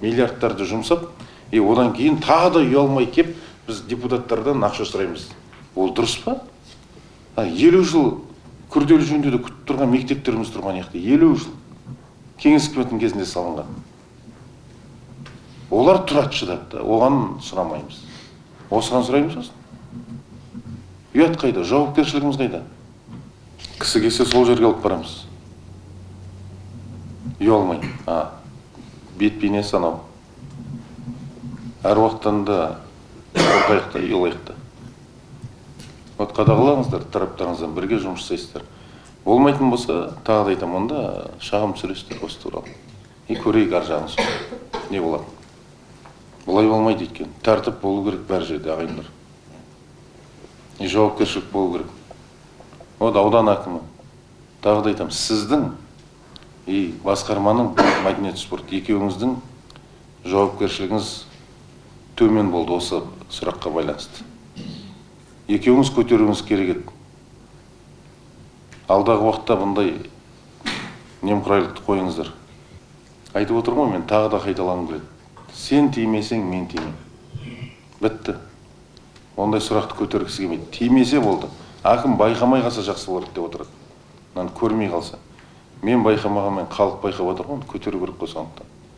миллиардтарды жұмсап, одан кейін тағы да ұялмай кеп, біз депутаттардан ақша сұраймыз. Ол дұрыс па? 50 жыл күрделі жөндеуді күтіп тұрған мектептеріміз тұрған яқты. 50 жыл. Кеңес үкіметінің кезінде салынған. Олар тұрады шыдап, оған сұрамаймыз. Осыған сұраймыз осын. Ұят қайда, жауапкершілігіміз қайда? Кісі келсе сол жерге алып барамыз. Ұялмай. Бет бейнесі анау. Әр уақыттан да қорқайықта, ұялайықта. Вот қадағалаңыздар, тараптарыңыздан бірге жұмыс жасайсыздар. Болмайтын болса, тағы да айтамын, онда шағым түсіресіздер осы туралы. Көрейік ар жағын сол. Не болады? Бұлай болмайды екен. Тәртіп болу керек бәр жерде, ағайындар. Жауапкершілік болу керек. Вот аудан әкімі. Тағы да айтамын, сіздің басқарманың мәдениет спорт екеуіңіздің жауапкершілігіңіз төмен болды осы сұраққа байланысты. Екеуіңіз көтеруіңіз керек еді. Алдағы уақытта бұндай немқұрайлықты қойыңыздар. Айтып отырмын, мен тағы да қайталағым келеді. Сен тимесең, мен тимеймін. Бітті. Ондай сұрақты көтергісі келмейді. Тимесе болды. Әкім байқамай қалса жақсы болады деп отырады. Көрмей қалса. Мен байқамағанмен халық байқап отыр ғой, көтеру керек қой сондықтан.